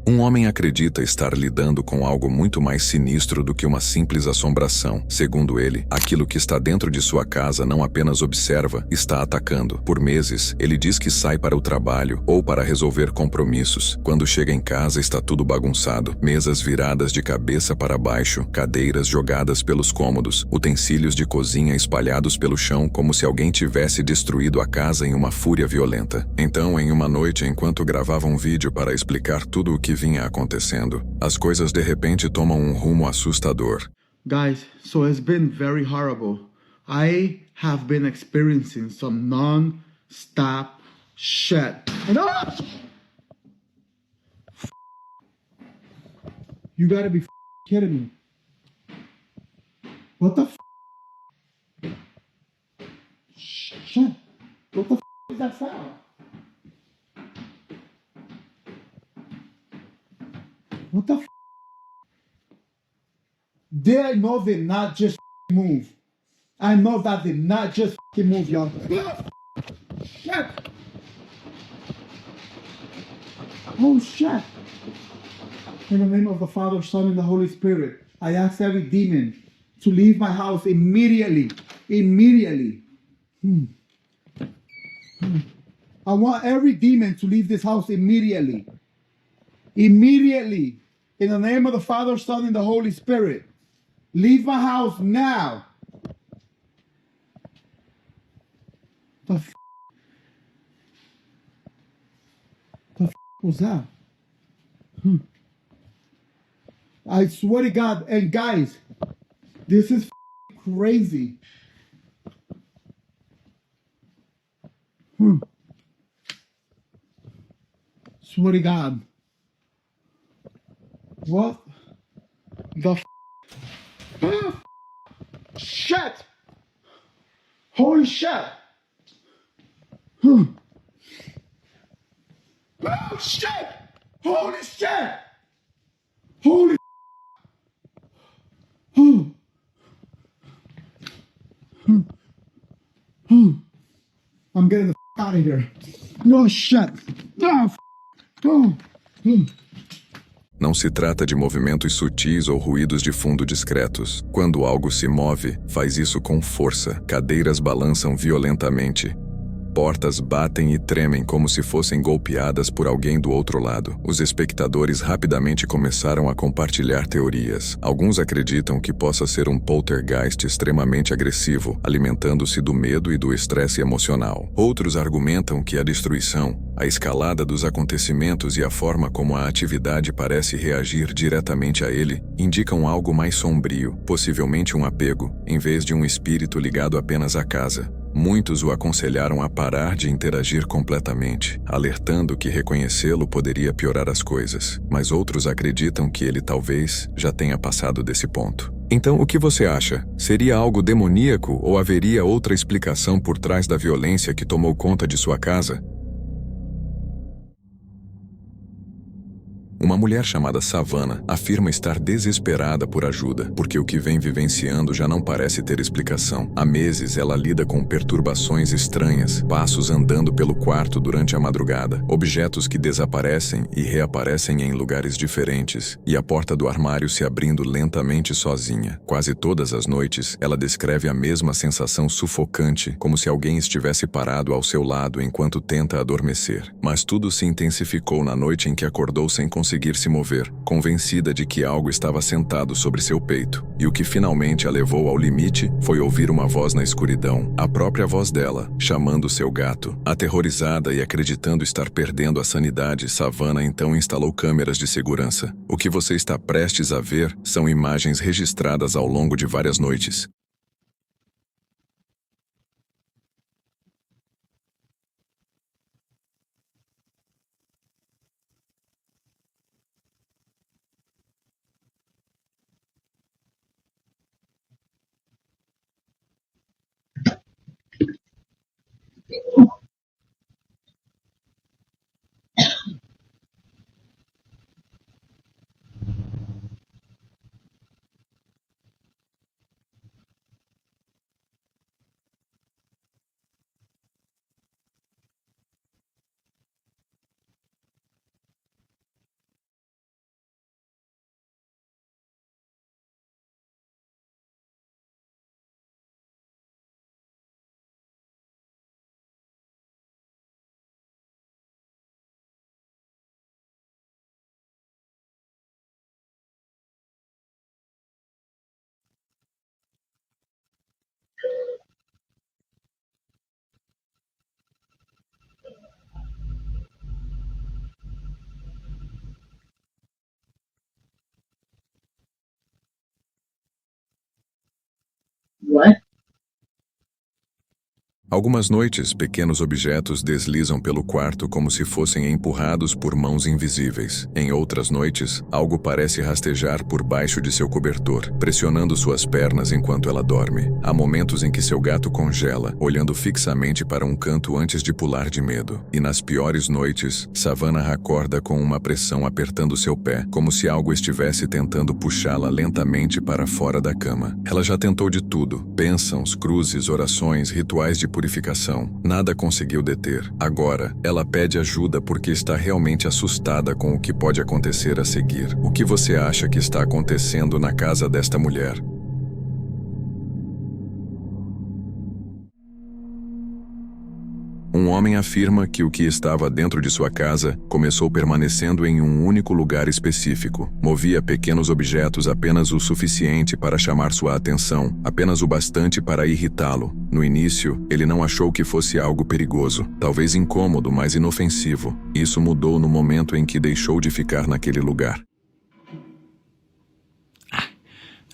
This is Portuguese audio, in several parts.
Um homem acredita estar lidando com algo muito mais sinistro do que uma simples assombração. Segundo ele, aquilo que está dentro de sua casa não apenas observa, está atacando. Por meses, ele diz que sai para o trabalho ou para resolver compromissos. Quando chega em casa, está tudo bagunçado. Mesas viradas de cabeça para baixo, cadeiras jogadas pelos cômodos, utensílios de cozinha espalhados pelo chão como se alguém tivesse destruído a casa em uma fúria violenta. Então, em uma noite, enquanto gravava um vídeo para explicar tudo o que vinha acontecendo, as coisas de repente tomam um rumo assustador. Guys, so it's been very horrible. I have been experiencing some non-stop shit. You gotta be kidding me. What the shit? What the is that sound? What the They know they not just move. I know that they not just move, y'all. Shit! Oh shit! In the name of the Father, Son, and the Holy Spirit, I ask every demon to leave my house immediately. Immediately. I want every demon to leave this house immediately. Immediately. In the name of the Father, Son, and the Holy Spirit. Leave my house now. The was that? I swear to God, and guys, this is crazy. Swear to God. What the shit? Holy shit! Oh shit! Holy shit! Holy I'm getting the out of here. No shit. Não se trata de movimentos sutis ou ruídos de fundo discretos. Quando algo se move, faz isso com força. Cadeiras balançam violentamente. Portas batem e tremem como se fossem golpeadas por alguém do outro lado. Os espectadores rapidamente começaram a compartilhar teorias. Alguns acreditam que possa ser um poltergeist extremamente agressivo, alimentando-se do medo e do estresse emocional. Outros argumentam que a destruição, a escalada dos acontecimentos e a forma como a atividade parece reagir diretamente a ele, indicam algo mais sombrio, possivelmente um apego, em vez de um espírito ligado apenas à casa. Muitos o aconselharam a parar de interagir completamente, alertando que reconhecê-lo poderia piorar as coisas, mas outros acreditam que ele talvez já tenha passado desse ponto. Então, o que você acha? Seria algo demoníaco ou haveria outra explicação por trás da violência que tomou conta de sua casa? Uma mulher chamada Savannah afirma estar desesperada por ajuda, porque o que vem vivenciando já não parece ter explicação. Há meses ela lida com perturbações estranhas, passos andando pelo quarto durante a madrugada, objetos que desaparecem e reaparecem em lugares diferentes, e a porta do armário se abrindo lentamente sozinha. Quase todas as noites, ela descreve a mesma sensação sufocante, como se alguém estivesse parado ao seu lado enquanto tenta adormecer. Mas tudo se intensificou na noite em que acordou sem conseguir se mover, convencida de que algo estava sentado sobre seu peito. E o que finalmente a levou ao limite foi ouvir uma voz na escuridão, a própria voz dela, chamando seu gato. Aterrorizada e acreditando estar perdendo a sanidade, Savannah então instalou câmeras de segurança. O que você está prestes a ver são imagens registradas ao longo de várias noites. Algumas noites, pequenos objetos deslizam pelo quarto como se fossem empurrados por mãos invisíveis. Em outras noites, algo parece rastejar por baixo de seu cobertor, pressionando suas pernas enquanto ela dorme. Há momentos em que seu gato congela, olhando fixamente para um canto antes de pular de medo. E nas piores noites, Savannah acorda com uma pressão apertando seu pé, como se algo estivesse tentando puxá-la lentamente para fora da cama. Ela já tentou de tudo: bênçãos, cruzes, orações, rituais de purificação. Nada conseguiu deter. Agora, ela pede ajuda porque está realmente assustada com o que pode acontecer a seguir. O que você acha que está acontecendo na casa desta mulher? Um homem afirma que o que estava dentro de sua casa começou permanecendo em um único lugar específico. Movia pequenos objetos apenas o suficiente para chamar sua atenção, apenas o bastante para irritá-lo. No início, ele não achou que fosse algo perigoso, talvez incômodo, mas inofensivo. Isso mudou no momento em que deixou de ficar naquele lugar.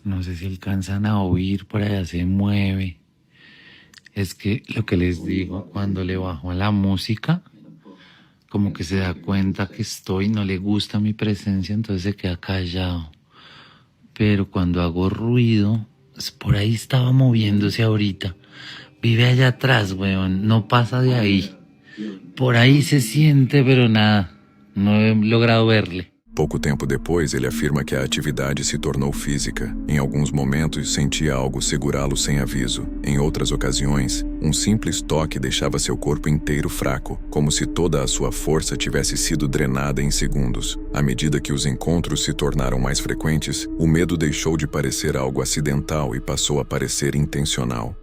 No sé si alcanzan a oír, por allá se mueve. Es que lo que les digo, cuando le bajo a la música, como que se da cuenta que estoy, no le gusta mi presencia, entonces se queda callado. Pero cuando hago ruido, por ahí estaba moviéndose ahorita. Vive allá atrás, weón, no pasa de ahí. Por ahí se siente, pero nada, no he logrado verle. Pouco tempo depois, ele afirma que a atividade se tornou física. Em alguns momentos, sentia algo segurá-lo sem aviso. Em outras ocasiões, um simples toque deixava seu corpo inteiro fraco, como se toda a sua força tivesse sido drenada em segundos. À medida que os encontros se tornaram mais frequentes, o medo deixou de parecer algo acidental e passou a parecer intencional.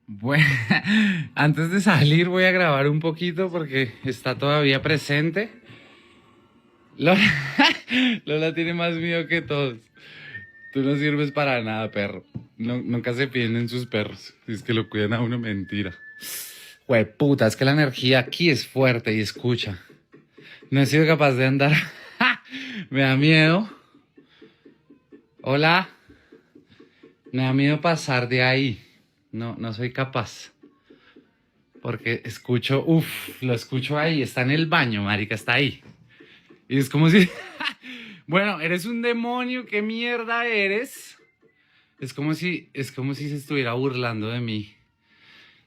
Bueno, antes de salir voy a grabar un poquito porque está todavía presente. Lola tiene más miedo que todos. Tú no sirves para nada, perro. Nunca se fíen en sus perros. Es que lo cuidan a uno, mentira. Puta, es que la energía aquí es fuerte y escucha. No he sido capaz de andar. Me da miedo. Hola. Me da miedo pasar de ahí. No soy capaz. Porque escucho, lo escucho ahí. Está en el baño, marica, está ahí. Y es como si... Bueno, eres un demonio, ¿qué mierda eres? Es como si se estuviera burlando de mí.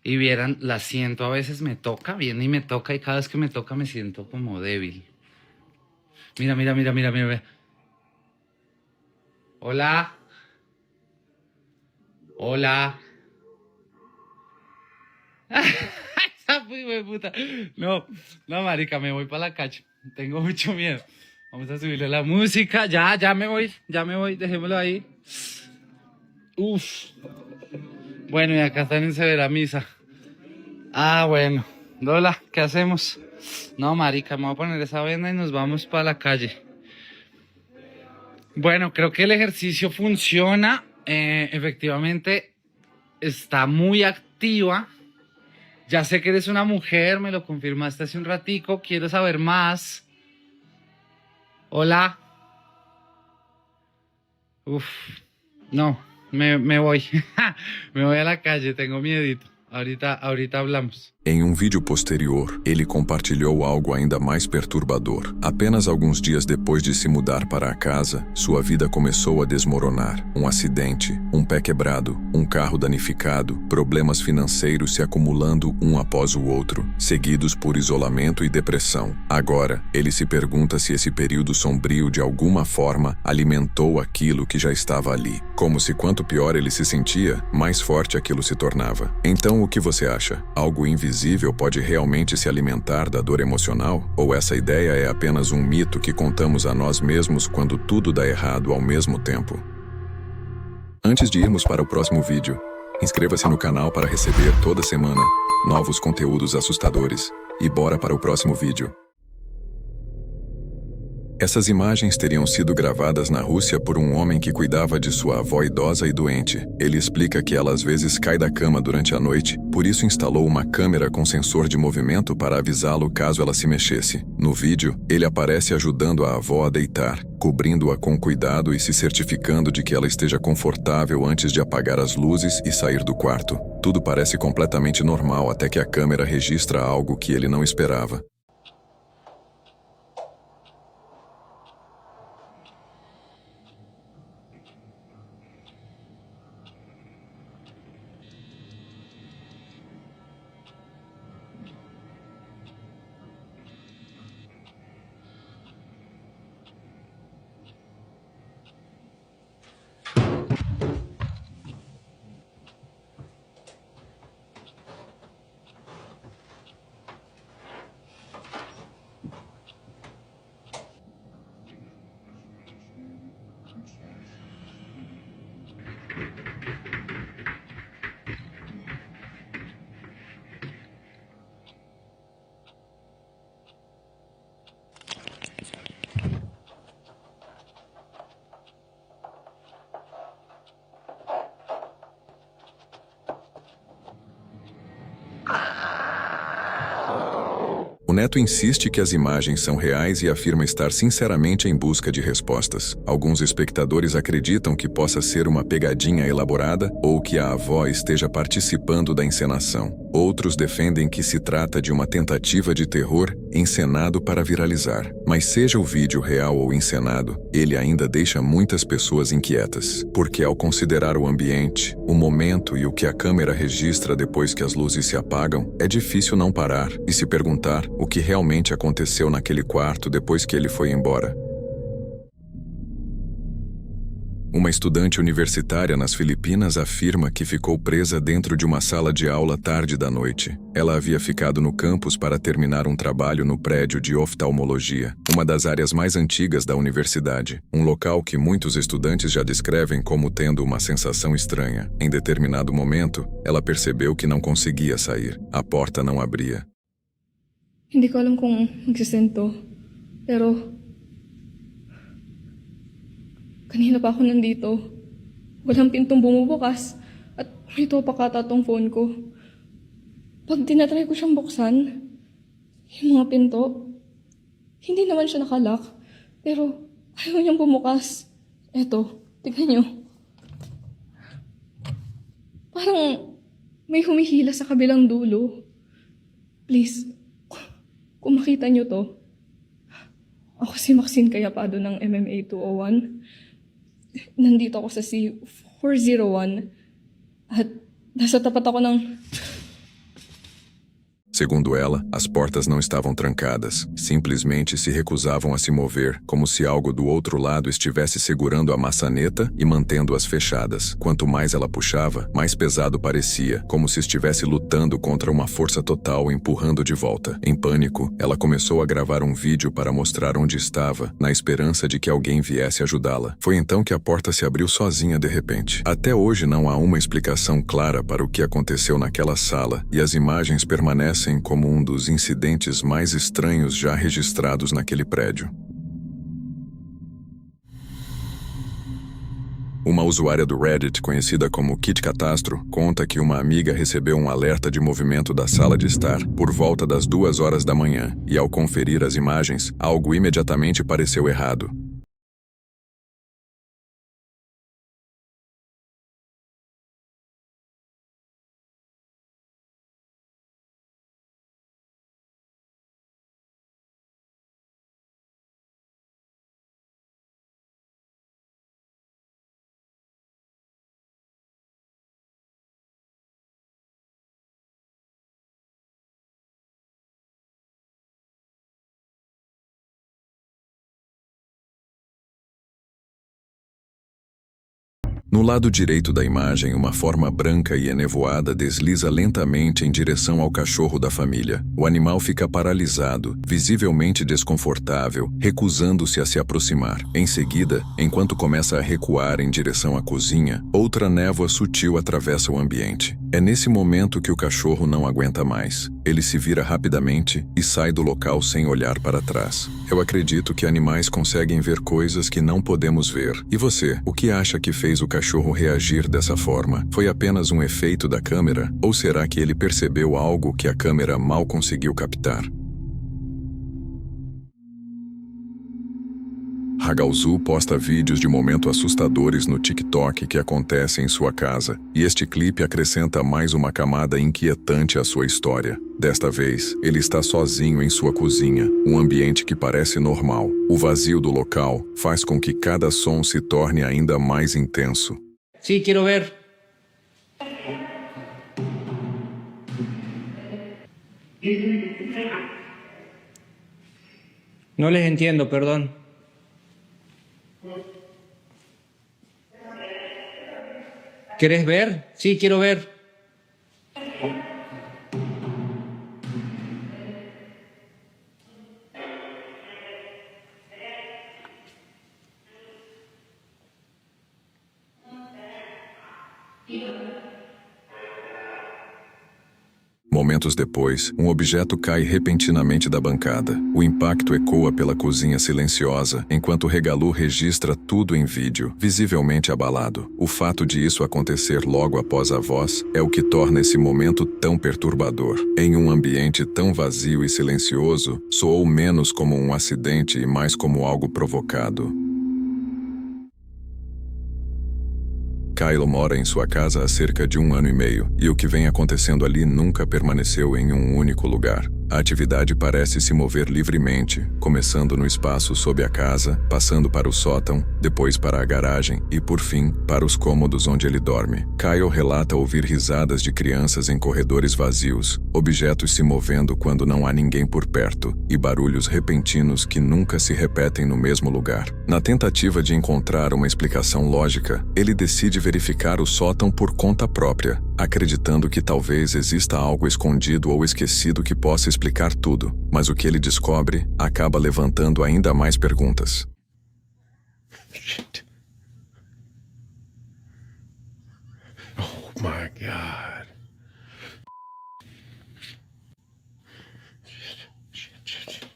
Y vieran, la siento, a veces me toca, viene y me toca, y cada vez que me toca me siento como débil. Mira. Hola. Hola. Esa puta. No, marica, me voy para la calle. Tengo mucho miedo. Vamos a subirle la música. Ya me voy. Dejémoslo ahí. Bueno, y acá están en severa misa. Bueno. Lola, ¿qué hacemos? No, marica, me voy a poner esa venda y nos vamos para la calle. Bueno, creo que el ejercicio funciona. Efectivamente, está muy activa. Ya sé que eres una mujer, me lo confirmaste hace un ratico. Quiero saber más. Hola. No, me voy. Me voy a la calle, tengo miedito. Ahorita hablamos. Em um vídeo posterior, ele compartilhou algo ainda mais perturbador. Apenas alguns dias depois de se mudar para a casa, sua vida começou a desmoronar. Um acidente, um pé quebrado, um carro danificado, problemas financeiros se acumulando um após o outro, seguidos por isolamento e depressão. Agora, ele se pergunta se esse período sombrio de alguma forma alimentou aquilo que já estava ali. Como se quanto pior ele se sentia, mais forte aquilo se tornava. Então, o que você acha? Algo invisível pode realmente se alimentar da dor emocional? Ou essa ideia é apenas um mito que contamos a nós mesmos quando tudo dá errado ao mesmo tempo? Antes de irmos para o próximo vídeo, inscreva-se no canal para receber toda semana novos conteúdos assustadores. E bora para o próximo vídeo. Essas imagens teriam sido gravadas na Rússia por um homem que cuidava de sua avó idosa e doente. Ele explica que ela às vezes cai da cama durante a noite, por isso instalou uma câmera com sensor de movimento para avisá-lo caso ela se mexesse. No vídeo, ele aparece ajudando a avó a deitar, cobrindo-a com cuidado e se certificando de que ela esteja confortável antes de apagar as luzes e sair do quarto. Tudo parece completamente normal até que a câmera registra algo que ele não esperava. O neto insiste que as imagens são reais e afirma estar sinceramente em busca de respostas. Alguns espectadores acreditam que possa ser uma pegadinha elaborada ou que a avó esteja participando da encenação. Outros defendem que se trata de uma tentativa de terror encenado para viralizar. Mas seja o vídeo real ou encenado, ele ainda deixa muitas pessoas inquietas. Porque ao considerar o ambiente, o momento e o que a câmera registra depois que as luzes se apagam, é difícil não parar e se perguntar o que realmente aconteceu naquele quarto depois que ele foi embora. Uma estudante universitária nas Filipinas afirma que ficou presa dentro de uma sala de aula tarde da noite. Ela havia ficado no campus para terminar um trabalho no prédio de oftalmologia, uma das áreas mais antigas da universidade, um local que muitos estudantes já descrevem como tendo uma sensação estranha. Em determinado momento, ela percebeu que não conseguia sair. A porta não abria. Hindi ko alam kung magsisend to, pero kanina pa ako nandito. Walang pintong bumubukas at may topakata tong phone ko. Pag tinatry ko siyang buksan, yung mga pinto, hindi naman siya nakalock, pero ayaw niyang bumukas. Eto, tignan niyo. Parang may humihila sa kabilang dulo. Please, kung makita niyo to, ako si Maxine Cayapado ng MMA 201. Nandito ako sa C401 at nasa tapat ako ng... Segundo ela, as portas não estavam trancadas, simplesmente se recusavam a se mover, como se algo do outro lado estivesse segurando a maçaneta e mantendo-as fechadas. Quanto mais ela puxava, mais pesado parecia, como se estivesse lutando contra uma força total empurrando de volta. Em pânico, ela começou a gravar um vídeo para mostrar onde estava, na esperança de que alguém viesse ajudá-la. Foi então que a porta se abriu sozinha de repente. Até hoje não há uma explicação clara para o que aconteceu naquela sala, e as imagens permanecem como um dos incidentes mais estranhos já registrados naquele prédio. Uma usuária do Reddit, conhecida como Kit Catastro, conta que uma amiga recebeu um alerta de movimento da sala de estar por volta das 2 horas da manhã, e ao conferir as imagens, algo imediatamente pareceu errado. No lado direito da imagem, uma forma branca e enevoada desliza lentamente em direção ao cachorro da família. O animal fica paralisado, visivelmente desconfortável, recusando-se a se aproximar. Em seguida, enquanto começa a recuar em direção à cozinha, outra névoa sutil atravessa o ambiente. É nesse momento que o cachorro não aguenta mais. Ele se vira rapidamente e sai do local sem olhar para trás. Eu acredito que animais conseguem ver coisas que não podemos ver. E você, o que acha que fez o cachorro reagir dessa forma? Foi apenas um efeito da câmera? Ou será que ele percebeu algo que a câmera mal conseguiu captar? Hagalzu posta vídeos de momentos assustadores no TikTok que acontecem em sua casa, e este clipe acrescenta mais uma camada inquietante à sua história. Desta vez, ele está sozinho em sua cozinha, um ambiente que parece normal. O vazio do local faz com que cada som se torne ainda mais intenso. Sí, quiero ver. No les entiendo, perdón. ¿Querés ver? Sí, quiero ver. Momentos depois, um objeto cai repentinamente da bancada. O impacto ecoa pela cozinha silenciosa, enquanto Hagalzu registra tudo em vídeo, visivelmente abalado. O fato de isso acontecer logo após a voz é o que torna esse momento tão perturbador. Em um ambiente tão vazio e silencioso, soou menos como um acidente e mais como algo provocado. Kyle mora em sua casa há cerca de 1 ano e meio, e o que vem acontecendo ali nunca permaneceu em um único lugar. A atividade parece se mover livremente, começando no espaço sob a casa, passando para o sótão, depois para a garagem e, por fim, para os cômodos onde ele dorme. Kyle relata ouvir risadas de crianças em corredores vazios, objetos se movendo quando não há ninguém por perto, e barulhos repentinos que nunca se repetem no mesmo lugar. Na tentativa de encontrar uma explicação lógica, ele decide verificar o sótão por conta própria, acreditando que talvez exista algo escondido ou esquecido que possa explicar tudo, mas o que ele descobre acaba levantando ainda mais perguntas. Shit. Oh my God. Shit.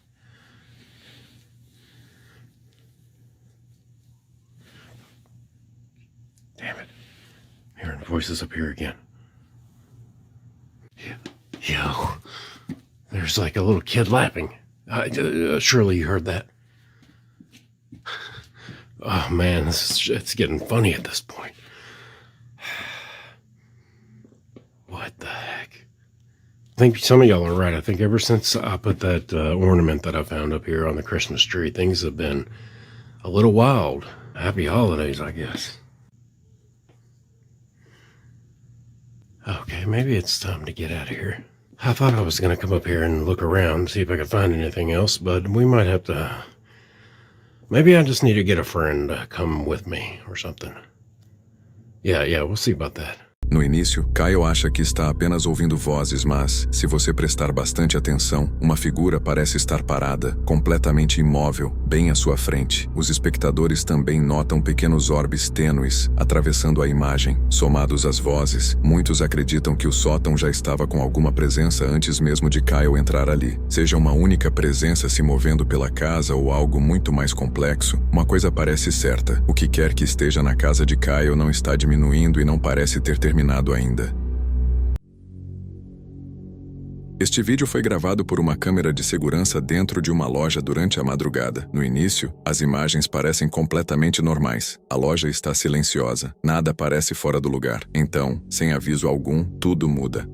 Damn it. I'm hearing voices up here again. Yo. There's like a little kid laughing. Surely you heard that. Oh man, it's getting funny at this point. What the heck? I think some of y'all are right. I think ever since I put that ornament that I found up here on the Christmas tree, things have been a little wild. Happy holidays, I guess. Okay, maybe it's time to get out of here. I thought I was going to come up here and look around, see if I could find anything else, but we might have to... Maybe I just need to get a friend to come with me or something. Yeah, we'll see about that. No início, Kyle acha que está apenas ouvindo vozes, mas, se você prestar bastante atenção, uma figura parece estar parada, completamente imóvel, bem à sua frente. Os espectadores também notam pequenos orbes tênues atravessando a imagem. Somados às vozes, muitos acreditam que o sótão já estava com alguma presença antes mesmo de Kyle entrar ali. Seja uma única presença se movendo pela casa ou algo muito mais complexo, uma coisa parece certa: o que quer que esteja na casa de Kyle não está diminuindo e não parece ter terminado ainda. Este vídeo foi gravado por uma câmera de segurança dentro de uma loja durante a madrugada. No início, as imagens parecem completamente normais. A loja está silenciosa, nada parece fora do lugar. Então, sem aviso algum, tudo muda.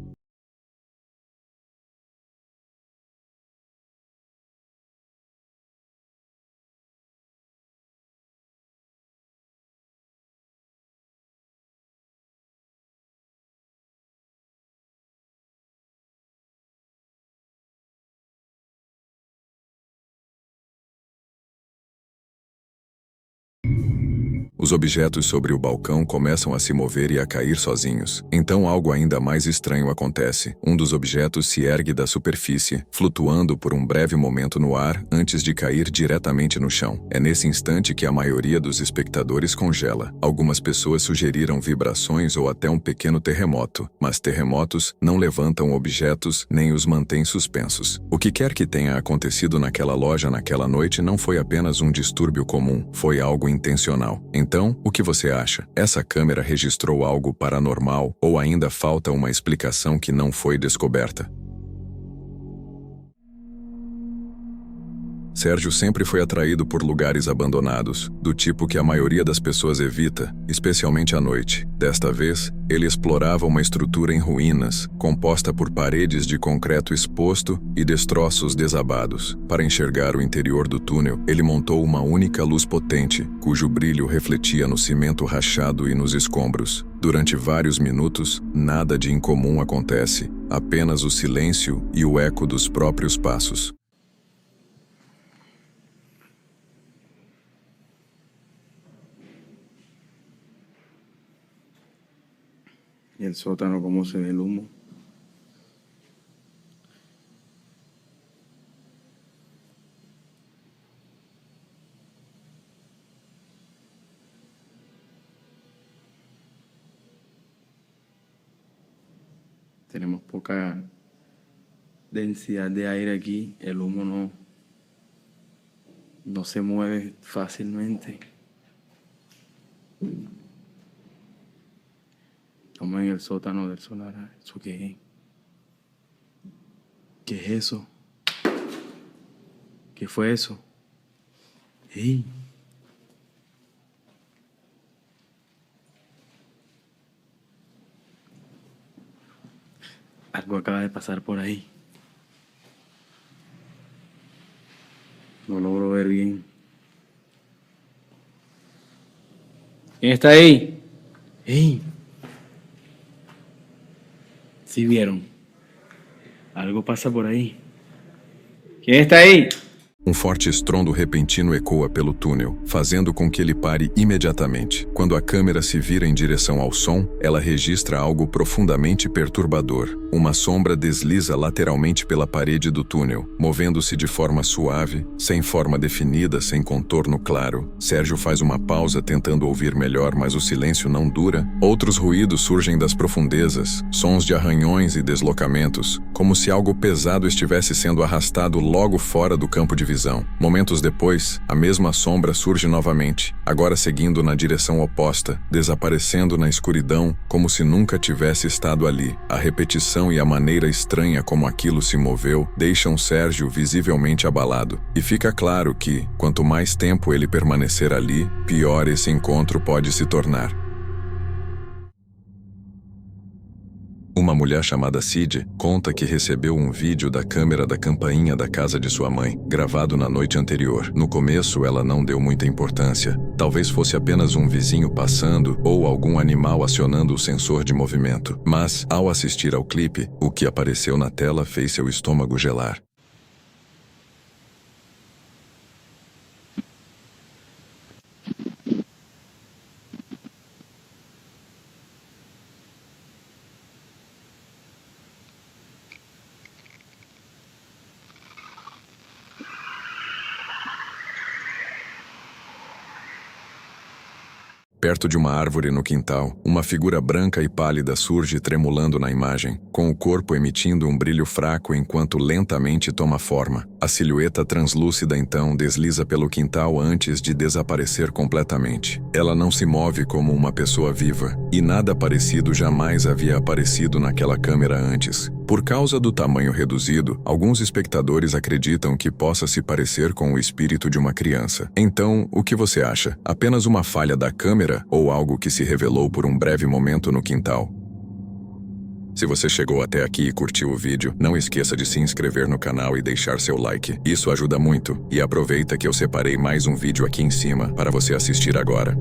Os objetos sobre o balcão começam a se mover e a cair sozinhos. Então algo ainda mais estranho acontece. Um dos objetos se ergue da superfície, flutuando por um breve momento no ar antes de cair diretamente no chão. É nesse instante que a maioria dos espectadores congela. Algumas pessoas sugeriram vibrações ou até um pequeno terremoto, mas terremotos não levantam objetos nem os mantêm suspensos. O que quer que tenha acontecido naquela loja naquela noite não foi apenas um distúrbio comum, foi algo intencional. Então, o que você acha? Essa câmera registrou algo paranormal ou ainda falta uma explicação que não foi descoberta? Sérgio sempre foi atraído por lugares abandonados, do tipo que a maioria das pessoas evita, especialmente à noite. Desta vez, ele explorava uma estrutura em ruínas, composta por paredes de concreto exposto e destroços desabados. Para enxergar o interior do túnel, ele montou uma única luz potente, cujo brilho refletia no cimento rachado e nos escombros. Durante vários minutos, nada de incomum acontece, apenas o silêncio e o eco dos próprios passos. Y el sótano, cómo se ve el humo. Tenemos poca densidad de aire aquí. El humo no se mueve fácilmente. Estamos en el sótano del solar. ¿Eso qué es? ¿Qué es eso? ¿Qué fue eso? ¡Ey! Algo acaba de pasar por ahí. No logro ver bien. ¿Quién está ahí? ¡Ey! ¿Sí vieron? Algo passa por aí. Quem está aí? Um forte estrondo repentino ecoa pelo túnel, fazendo com que ele pare imediatamente. Quando a câmera se vira em direção ao som, ela registra algo profundamente perturbador. Uma sombra desliza lateralmente pela parede do túnel, movendo-se de forma suave, sem forma definida, sem contorno claro. Sérgio faz uma pausa tentando ouvir melhor, mas o silêncio não dura. Outros ruídos surgem das profundezas, sons de arranhões e deslocamentos, como se algo pesado estivesse sendo arrastado logo fora do campo de visão. Momentos depois, a mesma sombra surge novamente, agora seguindo na direção oposta, desaparecendo na escuridão, como se nunca tivesse estado ali. A repetição e a maneira estranha como aquilo se moveu deixam Sérgio visivelmente abalado. E fica claro que, quanto mais tempo ele permanecer ali, pior esse encontro pode se tornar. Uma mulher chamada Cid conta que recebeu um vídeo da câmera da campainha da casa de sua mãe, gravado na noite anterior. No começo, ela não deu muita importância. Talvez fosse apenas um vizinho passando ou algum animal acionando o sensor de movimento. Mas, ao assistir ao clipe, o que apareceu na tela fez seu estômago gelar. Perto de uma árvore no quintal, uma figura branca e pálida surge tremulando na imagem, com o corpo emitindo um brilho fraco enquanto lentamente toma forma. A silhueta translúcida então desliza pelo quintal antes de desaparecer completamente. Ela não se move como uma pessoa viva, e nada parecido jamais havia aparecido naquela câmera antes. Por causa do tamanho reduzido, alguns espectadores acreditam que possa se parecer com o espírito de uma criança. Então, o que você acha? Apenas uma falha da câmera ou algo que se revelou por um breve momento no quintal? Se você chegou até aqui e curtiu o vídeo, não esqueça de se inscrever no canal e deixar seu like. Isso ajuda muito. E aproveita que eu separei mais um vídeo aqui em cima para você assistir agora.